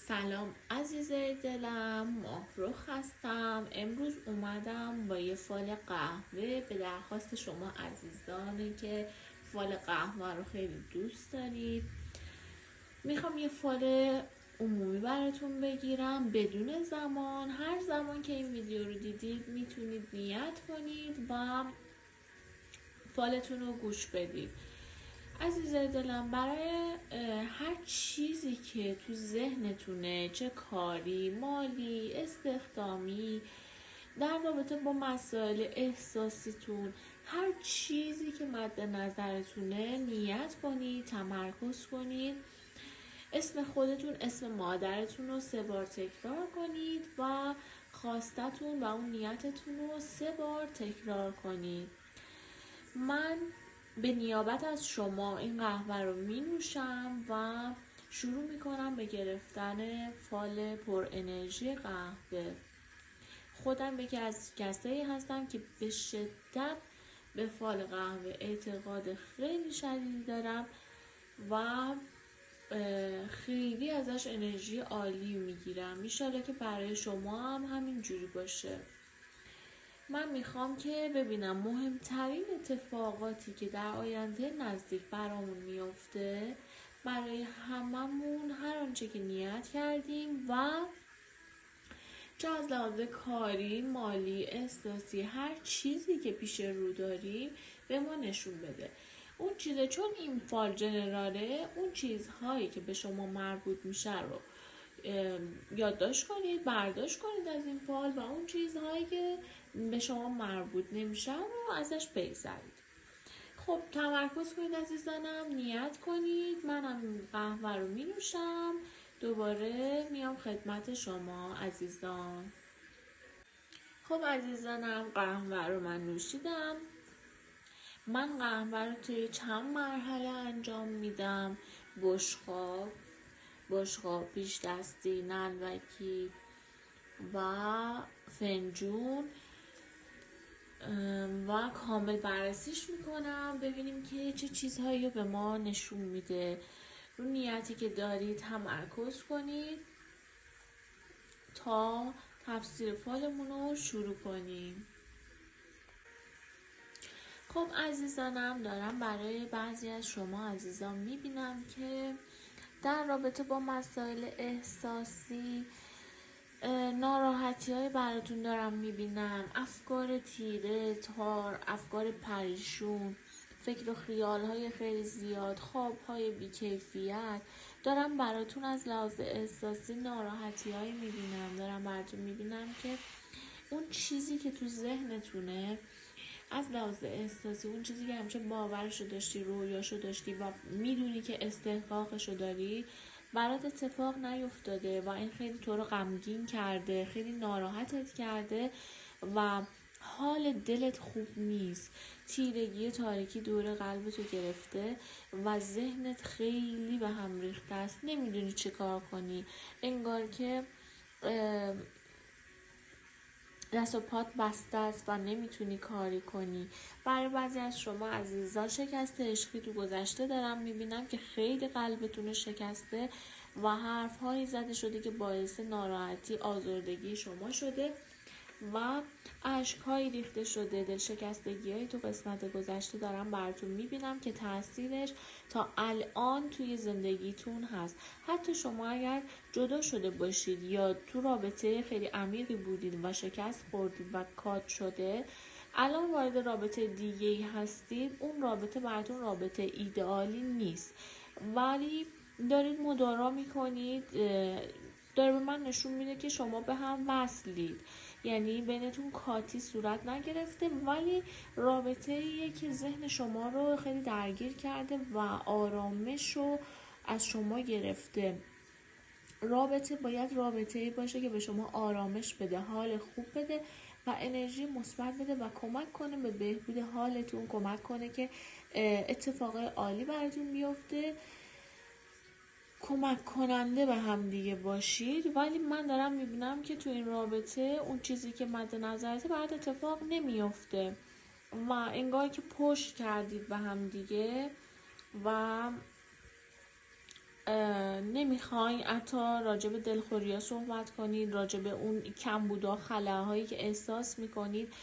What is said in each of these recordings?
سلام عزیزای دلم، ماهرخ هستم. امروز اومدم با یه فال قهوه به درخواست شما عزیزانی که فال قهوه رو خیلی دوست دارید. میخوام یه فال عمومی براتون بگیرم بدون زمان. هر زمان که این ویدیو رو دیدید میتونید نیت کنید و فالتون رو گوش بدید. عزیزای دلم، برای هر چیزی که تو ذهنتونه، چه کاری، مالی، استخدامی، در رابطه با مسائل احساسیتون، هر چیزی که مد نظرتونه نیت کنید، تمرکز کنید، اسم خودتون، اسم مادرتون رو 3 بار تکرار کنید و خواستتون و اون نیتتون رو 3 بار تکرار کنید. من به نیابت از شما این قهوه رو می نوشم و شروع می کنم به گرفتن فال پر انرژی قهوه. خودم یکی از کسایی هستم که به شدت به فال قهوه اعتقاد خیلی شدیدی دارم و خیلی ازش انرژی عالی میگیرم. میشاله که برای شما هم همین جوری باشه. من میخوام که ببینم مهمترین اتفاقاتی که در آینده نزدیک برامون میفته، برای هممون هر آنچه که نیت کردیم و چه از لحاظ کاری، مالی، احساسی، هر چیزی که پیش رو داریم به ما نشون بده. اون چیزه، چون این فال جنراله، اون چیزهایی که به شما مربوط میشه رو یادداشت کنید، برداشت کنید از این فال و اون چیزهایی که به شما مربوط نمیشه رو ازش بگذرید. خب تمرکز کنید عزیزانم، نیت کنید. منم قهوه رو می نوشم، دوباره میام خدمت شما عزیزان. خب عزیزانم، قهوه رو من نوشیدم. من قهوه رو توی چند مرحله انجام میدم: بشقاب، پیش دستی، نلبکی و فنجون و کامل بررسیش میکنم ببینیم که چه چیزهایی رو به ما نشون میده. رو نیتی که دارید تمرکز کنید تا تفسیر فالمون رو شروع کنیم. خب عزیزانم، دارم برای بعضی از شما عزیزان میبینم که در رابطه با مسائل احساسی ناراحتی های براتون دارم میبینم. افکار تیره تار، افکار پریشون، فکر و خیال های خیلی زیاد، خواب های بیکیفیت. دارم براتون از لحاظ احساسی ناراحتی هایی میبینم. دارم براتون میبینم که اون چیزی که تو ذهنتونه از لحاظ احساسی، اون چیزی که همیشه باورشو داشتی، رویاشو داشتی و میدونی که استحقاقشو داری، برات اتفاق نیفتاده و این خیلی تو رو غمگین کرده، خیلی ناراحتت کرده و حال دلت خوب نیست. تیرگی تاریکی دور قلبتو گرفته و ذهنت خیلی به هم ریخته است. نمیدونی چه کار کنی، انگار که دست و پات بسته است و نمیتونی کاری کنی. برای بعضی از شما عزیزان شکست عشقی تو گذشته دارم میبینم که خیلی قلبتون شکسته و حرفهایی زده شده که باعث ناراحتی، آزردگی شما شده و اشک‌هایی ریخته شده. دلشکستگی‌هایی تو قسمت گذشته دارم براتون میبینم که تاثیرش تا الان توی زندگیتون هست. حتی شما اگر جدا شده باشید یا تو رابطه خیلی عمیقی بودید و شکست خوردید و کات شده، الان وارد رابطه دیگه‌ای هستید، اون رابطه براتون رابطه ایدئالی نیست ولی دارید مدارا میکنید. داره به من نشون میده که شما به هم وصلید، یعنی بینتون کاتی صورت نگرفته ولی رابطه ایه که ذهن شما رو خیلی درگیر کرده و آرامش رو از شما گرفته. رابطه باید رابطه‌ای باشه که به شما آرامش بده، حال خوب بده و انرژی مثبت بده و کمک کنه به بهبود حالتون، کمک کنه که اتفاقای عالی براتون بیفته، کمک کننده به هم دیگه باشید. ولی من دارم میبینم که تو این رابطه اون چیزی که مد نظرته برات اتفاق نمیفته و انگار که پشت کردید به هم دیگه و نمیخواین حتی راجع به دلخوریا صحبت کنید، راجع به اون کمبودا خلاهایی که احساس میکنید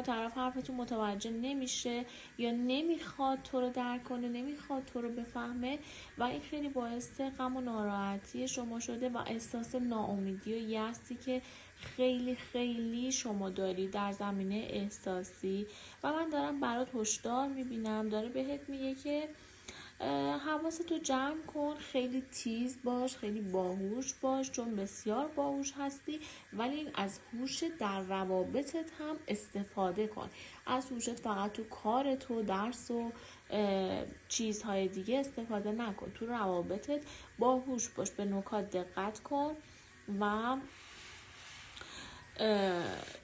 طرف حرفتون متوجه نمیشه یا نمیخواد تو رو درک کنه، نمیخواد تو رو بفهمه و این خیلی باعث غم و ناراحتی شما شده و احساس ناامیدی و یأسی که خیلی خیلی شما داری در زمینه احساسی و من دارم برات هشدار میبینم، داره بهت میگه که حواستو جمع کن، خیلی تیز باش، خیلی باهوش باش، چون بسیار باهوش هستی، ولی از هوش در روابطت هم استفاده کن. از هوشت فقط تو کار تو درس و چیزهای دیگه استفاده نکن، تو روابطت باهوش باش، به نکات دقت کن و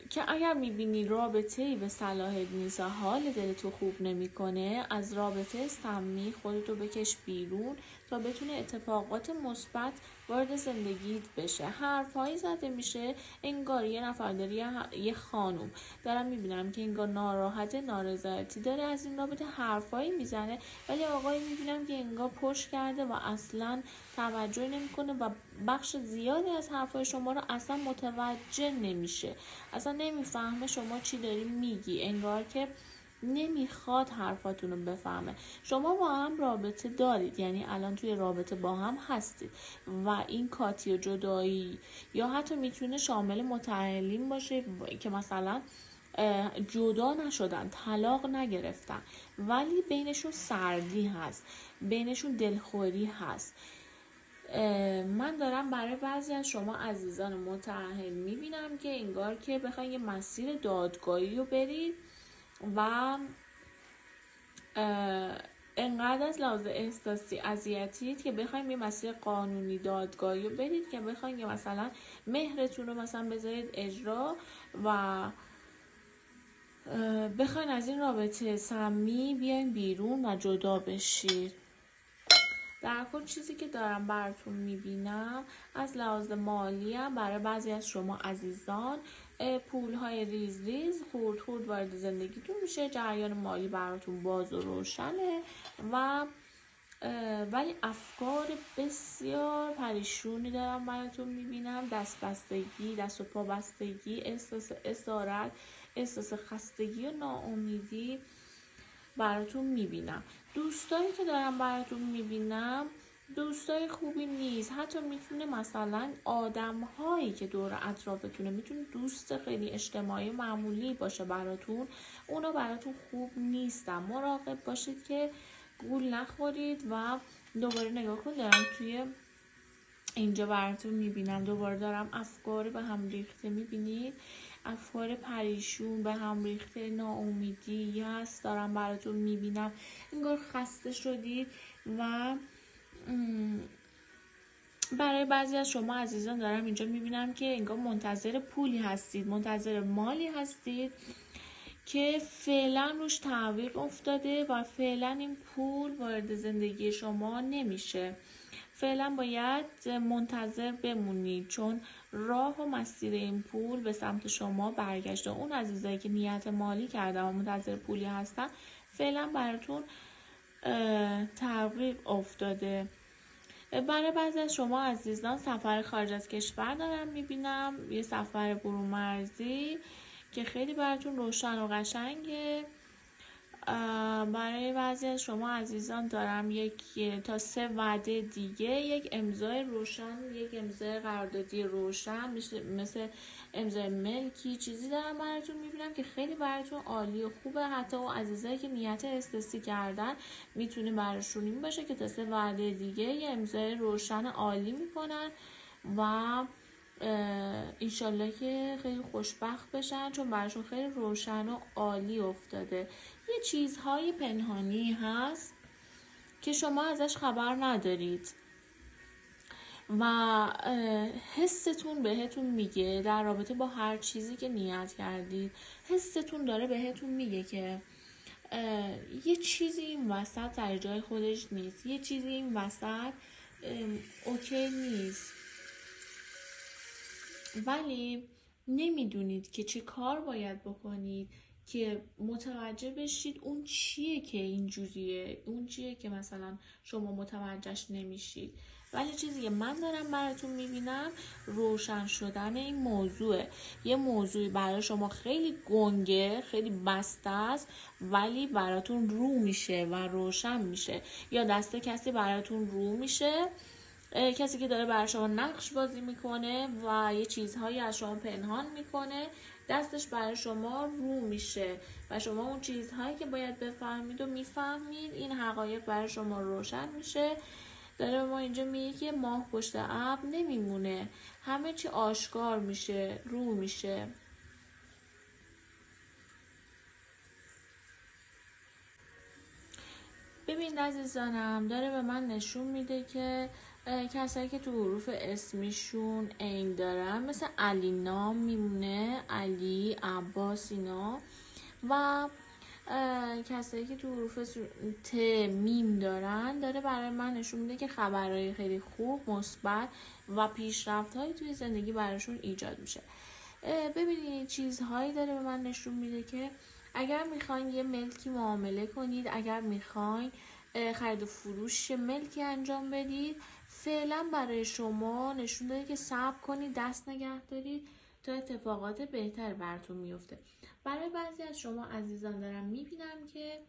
که اگر میبینی رابطه‌ای به صلاحت نیست و حال دلتو خوب نمیکنه، از رابطه سمی خودتو بکش بیرون تا بتونه اتفاقات مثبت وارد زندگیت بشه. حرفایی زده میشه انگار یه نفر داره، یه خانوم دارم میبینم که انگار ناراحت، نارضایتی داره از این رابطه، حرفایی میزنه، ولی آقایی میبینم که انگار پشت کرده و اصلا توجه نمیکنه و بخش زیادی از حرفای شما رو اصلا متوجه نمیشه، اصلا نمیفهمه شما چی داری میگی، انگار که نمیخواد حرفاتون رو بفهمه. شما با هم رابطه دارید، یعنی الان توی رابطه با هم هستید و این کاتی و جدایی یا حتی میتونه شامل متأهلین باشه که مثلا جدا نشدن، طلاق نگرفتن، ولی بینشون سردی هست، بینشون دلخوری هست. من دارم برای بعضی از شما عزیزان متأهل میبینم که انگار که بخواین یه مسیر دادگاهی رو برید و انقدر از لحاظ احساسی اذیتید که بخواید یه مسیر قانونی دادگاهی رو برید که بخواید که مثلا مهرتون رو مثلا بذارید اجرا و بخواید از این رابطه سمی بیاین بیرون و جدا بشید. در کل چیزی که دارم براتون میبینم از لحاظ مالی هم برای بعضی از شما عزیزان پولهای ریز ریز خورد خورد وارد زندگیتون میشه، جریان مالی براتون باز و روشنه و ولی افکار بسیار پریشونی دارم براتون میبینم، دست بستگی، دست و پا بستگی، احساس اسارت، احساس خستگی و ناامیدی براتون میبینم. دوستایی که دارم براتون میبینم دوستای خوبی نیست، حتی میتونه مثلا آدم هایی که دور اطرافتونه، میتونه دوست خیلی اجتماعی معمولی باشه براتون، اونا براتون خوب نیستن، مراقب باشید که گول نخورید. و دوباره نگاه کن دارم توی اینجا براتون میبینم، دوباره دارم افکار به هم ریخته میبینید، افکار پریشون به هم ریخته، ناامیدی هست دارم براتون میبینم، انگار خسته شدید و برای بعضی از شما عزیزان دارم اینجا میبینم که انگار منتظر پولی هستید، منتظر مالی هستید که فعلا روش تعویق افتاده و فعلا این پول وارد زندگی شما نمیشه، فعلا باید منتظر بمونید چون راه و مسیر این پول به سمت شما برگشته. اون عزیزایی که نیت مالی کردن و منتظر پولی هستن فعلا براتون تعویق افتاده. برای بعضی از شما عزیزان سفر خارج از کشور دارم میبینم، یه سفر برون مرزی که خیلی براتون روشن و قشنگه. برای بعضی از شما عزیزان دارم 1 تا 3 وعده دیگه، یک امضای روشن، یک امضای قراردادی روشن مثل امضای ملکی چیزی دارم براتون میبینم که خیلی براتون عالی و خوبه. حتی اون عزیزایی که نیت استثنایی کردن میتونه براشون این باشه که تا 3 وعده دیگه یه امضای روشن عالی میکنن و انشالله که خیلی خوشبخت بشن چون براشون خیلی روشن و عالی افتاده. یه چیزهای پنهانی هست که شما ازش خبر ندارید و حستون بهتون میگه در رابطه با هر چیزی که نیت کردید، حستون داره بهتون میگه که یه چیزی این وسط در جای خودش نیست، یه چیزی این وسط اوکی نیست، ولی نمیدونید که چه کار باید بکنید که متوجه بشید اون چیه که اینجوریه، اون چیه که مثلا شما متوجهش نمیشید. ولی چیزی که من دارم براتون میبینم روشن شدن این موضوعه. یه موضوعی برای شما خیلی گنگه، خیلی بسته است، ولی براتون رو میشه و روشن میشه. یا دست کسی براتون رو میشه، کسی که داره برای شما نقش بازی میکنه و یه چیزهایی از شما پنهان میکنه، دستش برای شما رو میشه و شما اون چیزهایی که باید بفهمید و میفهمید. این حقایق برای شما روشن میشه. داره ما اینجا میگه که ماه پشت ابر نمیمونه، همه چی آشکار میشه، رو میشه. ببین عزیزانم، داره به من نشون میده که کسایی که تو حروف اسمیشون عین دارن، مثل علی نام میمونه، علی، عباس، اینا. و کسایی که تو حروف ت، میم دارن، داره برای من نشون میده که خبرهای خیلی خوب، مثبت و پیشرفت‌هایی توی زندگی براشون ایجاد میشه. ببینید چیزهایی داره به من نشون میده که اگر میخواین یه ملکی معامله کنید، اگر میخواین خرید و فروش ملکی انجام بدید، فعلا برای شما نشون داده که صبر کنید، دست نگه دارید تا اتفاقات بهتر براتون میفته. برای بعضی از شما عزیزان دارم میبینم که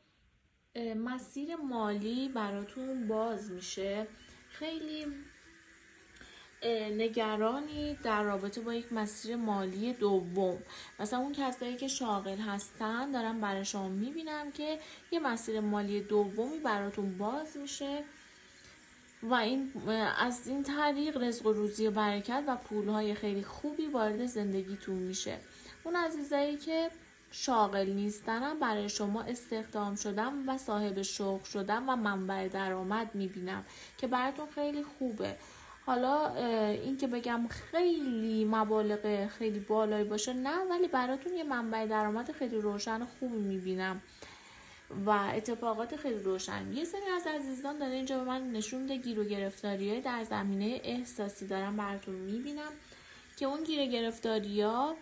مسیر مالی براتون باز میشه. خیلی نگرانی در رابطه با یک مسیر مالی دوم. مثلا اون کسایی که شاغل هستن، دارم برای شما میبینم که یه مسیر مالی دومی براتون باز میشه و از این طریق رزق و روزی و برکت و پولهای خیلی خوبی وارد زندگیتون میشه. اون عزیزایی که شاغل نیستن، برای شما استخدام شدن و صاحب شغل شدن و منبع درآمد میبینم که براتون خیلی خوبه. حالا این که بگم خیلی مبالغ خیلی بالایی باشه نه، ولی براتون یه منبع درآمد خیلی روشن و خوبی میبینم و اتفاقات خیلی روشن. یه سری از عزیزان داره اینجا به من نشون میده گیر و گرفتاری‌های در زمینه احساسی دارم براتون میبینم که اون گیر و گرفتاری‌ها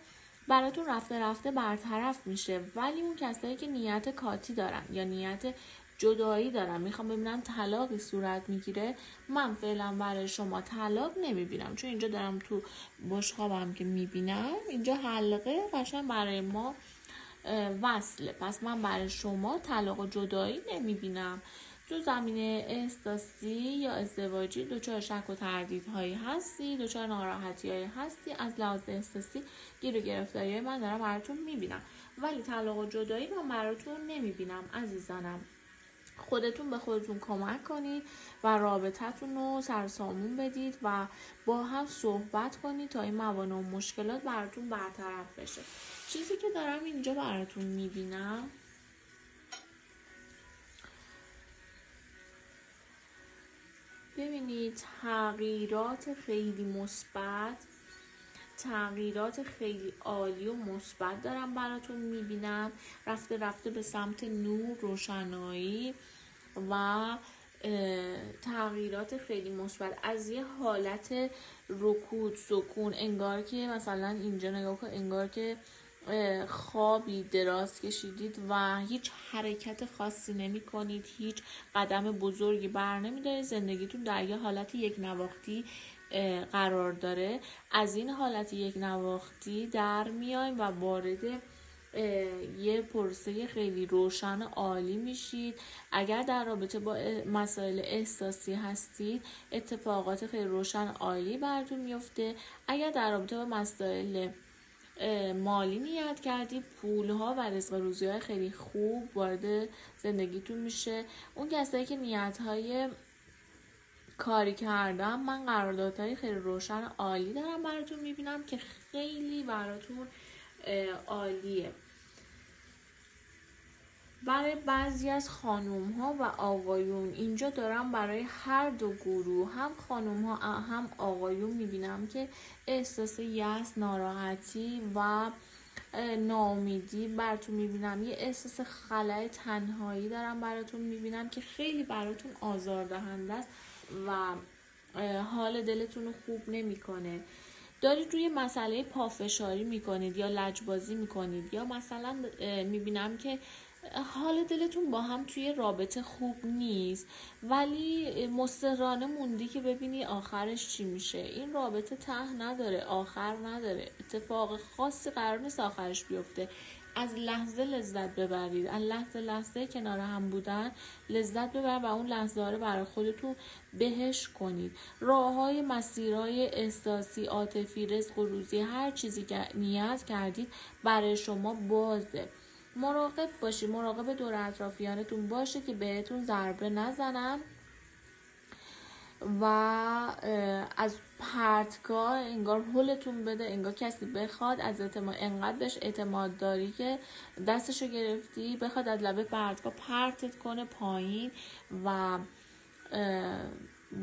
براتون رفته رفته برطرف میشه. ولی اون کسایی که نیت کاتی دارن یا نیت جدایی دارن، میخوام ببینم طلاقی صورت میگیره، من فعلا برای شما طلاق نمیبینم، چون اینجا دارم تو بشقابم که میبینم اینجا حلقه قشنگ برای ما وصله. پس من برای شما طلاق و جدایی نمیبینم. تو زمینه احساسی یا ازدواجی دچار شک و تردیدهایی هستی، دچار ناراحتی‌هایی هستی، از لحاظ احساسی گیر و گرفتاری‌های من دارم براتون میبینم، ولی طلاق و جدایی من براتون نمیبینم. عزیزانم، خودتون به خودتون کمک کنید و رابطتون رو سرسامون بدید و با هم صحبت کنید تا این موانع و مشکلات براتون برطرف بشه. چیزی که دارم اینجا براتون میبینم، ببینید تغییرات خیلی مثبت، تغییرات خیلی عالی و مثبت دارم براتون میبینم، رفته رفته به سمت نور، روشنایی و تغییرات خیلی مثبت. از یه حالت رکود، سکون، انگار که مثلا اینجا نگاه کن، انگار که خوابی دراز کشیدید و هیچ حرکت خاصی نمی کنید، هیچ قدم بزرگی بر نمی دارید، زندگیتون در یه حالت یک نواختی قرار داره. از این حالت یک نواختی در میایم و وارد یه پروسه خیلی روشن عالی میشید. اگر در رابطه با مسائل احساسی هستید، اتفاقات خیلی روشن عالی براتون میفته. اگر در رابطه با مسائل مالی نیت کردید، پولها و رزق روزی های خیلی خوب وارد زندگیتون میشه. اون کسایی که نیت های کاری کردم، من قراردادهای خیلی روشن عالی دارم براتون میبینم که خیلی براتون عالیه. برای بعضی از خانوم ها و آقایون اینجا دارم برای هر دو گروه، هم خانوم ها هم آقایون میبینم که احساس یأس، ناراحتی و ناامیدی براتون میبینم. یه احساس خلأ، تنهایی دارم براتون میبینم که خیلی براتون آزاردهنده است و حال دلتون رو خوب نمیکنه. دارید روی مسئله پافشاری میکنید یا لجبازی میکنید، یا مثلا میبینم که حال دلتون با هم توی رابطه خوب نیست ولی مصرانه موندی که ببینی آخرش چی میشه. این رابطه ته نداره، آخر نداره، اتفاق خاصی قرار نیست آخرش بیفته. از لحظه لذت ببرید، از لحظه کنار هم بودن لذت ببرید و اون لحظه رو برای خودتون بهش کنید. راههای مسیرهای احساسی، عاطفی، رزق و روزی، هر چیزی که نیت کردید برای شما بازه. مراقب باشید، مراقب دور اطرافیانتون باشه که بهتون ضربه نزنن و از پرتگاه انگار هلتون بده، انگار کسی بخواد از اعتماد، انقدر بهش اعتماد داری که دستشو گرفتی بخواد از لبه پرتگاه پرتت کنه پایین و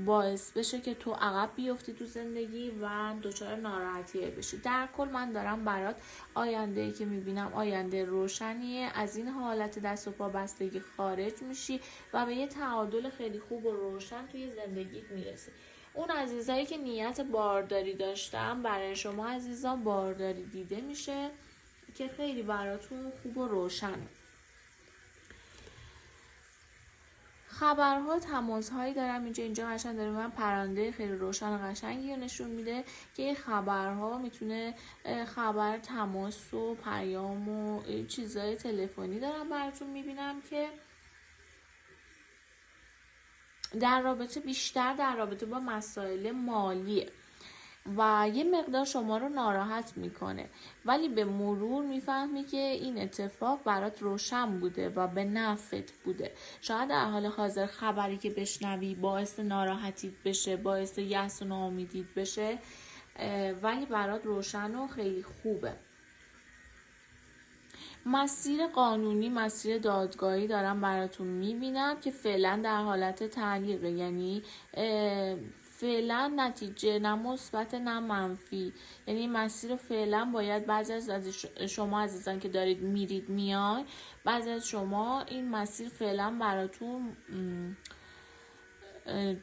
باعث بشه که تو عقب بیفتی تو زندگی و دچار ناراحتی بشی. در کل من دارم برات آینده‌ای که میبینم آینده روشنیه. از این حالت دست و پا بستگی خارج میشی و به یه تعادل خیلی خوب و روشن توی زندگیت میرسی. اون عزیزایی که نیت بارداری داشتن، برای شما عزیزان بارداری دیده میشه که خیلی براتون خوب و روشنه. خبرها، تماس‌هایی دارم اینجا قشنگ داره من پرنده خیلی روشن و قشنگی رو نشون میده که این خبرها میتونه خبر، تماس و پیام و چیزای تلفنی دارم براتون میبینم که در رابطه، بیشتر در رابطه با مسائل مالیه و یه مقدار شما رو ناراحت میکنه، ولی به مرور میفهمی که این اتفاق برات روشن بوده و به نفعت بوده. شاید در حال حاضر خبری که بشنوی باعث ناراحتیت بشه، باعث یأس و ناامیدیت بشه، ولی برات روشن و خیلی خوبه. مسیر قانونی، مسیر دادگاهی دارم براتون میبینم که فعلا در حالت تعلیقه، یعنی فعلا نتیجه نه مثبت نه منفی، یعنی مسیر فعلا باید بعضی از شما عزیزان که دارید میرید میای، بعضی از شما این مسیر فعلا براتون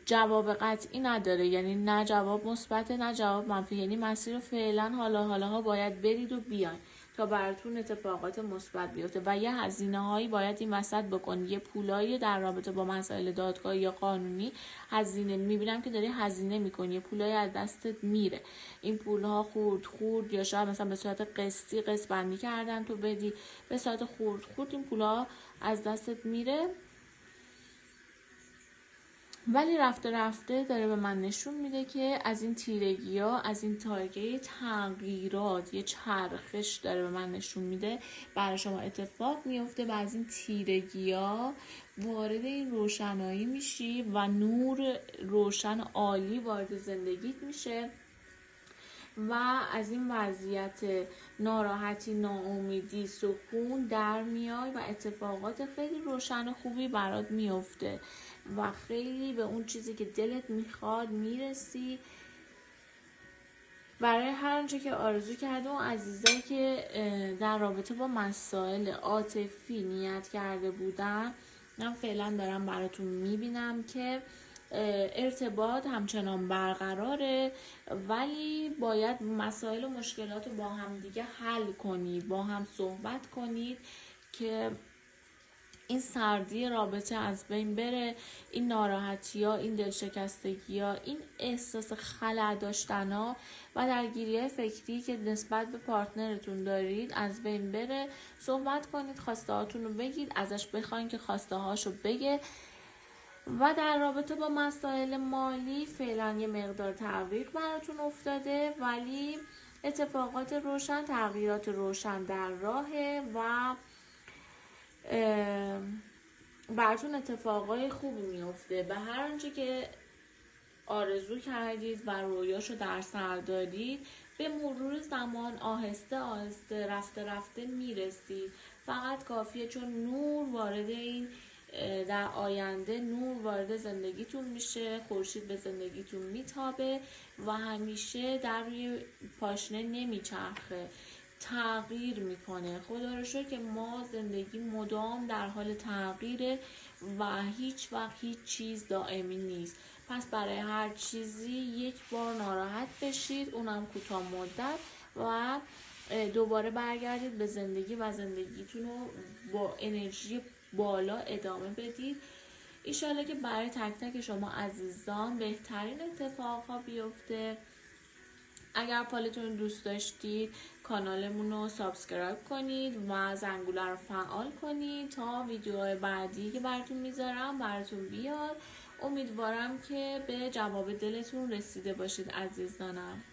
جواب قطعی نداره، یعنی نه جواب مثبت نه جواب منفی، یعنی مسیر فعلا حالا باید برید و بیاین تا براتون اتفاقات مثبت بیفته و یه هزینه هایی باید این وسط بکنید، یه پولایی در رابطه با مسائل دادگاهی یا قانونی هزینه میبینم که داری هزینه میکنی، یه پولایی از دستت میره. این پولها خورد یا شاید مثلا به صورت قسط بندی کردن تو بدی، به صورت خورد این پولها از دستت میره. ولی رفته داره به من نشون میده که از این تیرگی ها، از این تاریکه تغییرات، یه چرخش داره به من نشون میده برای شما اتفاق میفته و از این تیرگی ها وارد این روشنایی میشی و نور روشن عالی وارد زندگیت میشه و از این وضعیت ناراحتی، ناامیدی، سکون در میای و اتفاقات خیلی روشن و خوبی برات میفته و خیلی به اون چیزی که دلت میخواد میرسی. برای هر آنچه که آرزو کرده و عزیزایی که در رابطه با مسائل عاطفی نیت کرده بودن، من فعلا دارم براتون میبینم که ارتباط همچنان برقراره، ولی باید مسائل و مشکلات رو با هم دیگه حل کنید، با هم صحبت کنید که این سردی رابطه از بین بره، این ناراحتی ها، این دلشکستگی ها، این احساس خلأ داشتن ها و درگیری فکری که نسبت به پارتنرتون دارید از بین بره. صحبت کنید، خواسته هاتون رو بگید، ازش بخواین که خواسته هاشو بگه. و در رابطه با مسائل مالی فعلا یه مقدار تغییر براتون افتاده، ولی اتفاقات روشن، تغییرات روشن در راهه و براتون اتفاقای خوبی میفته. به هر آنچه که آرزو کردید و رویاشو در سر دارید به مرور زمان آهسته رفته میرسید. فقط کافیه چون نور وارد این در آینده نور وارد زندگیتون میشه، خورشید به زندگیتون میتابه و همیشه در روی پاشنه نمیچرخه، تغییر میکنه. خدا رو شکر که ما زندگی مدام در حال تغییره و هیچ وقت هیچ چیز دائمی نیست. پس برای هر چیزی یک بار ناراحت بشید، اونم کوتاه مدت، و دوباره برگردید به زندگی و زندگیتون رو با انرژی بالا ادامه بدید. ایشالله که برای تک تک شما عزیزان بهترین اتفاقها بیفته. اگر فالتون دوست داشتید کانالمون رو سابسکرایب کنید و زنگوله رو فعال کنید تا ویدیوهای بعدی که براتون میذارم براتون بیاد. امیدوارم که به جواب دلتون رسیده باشید عزیزانم.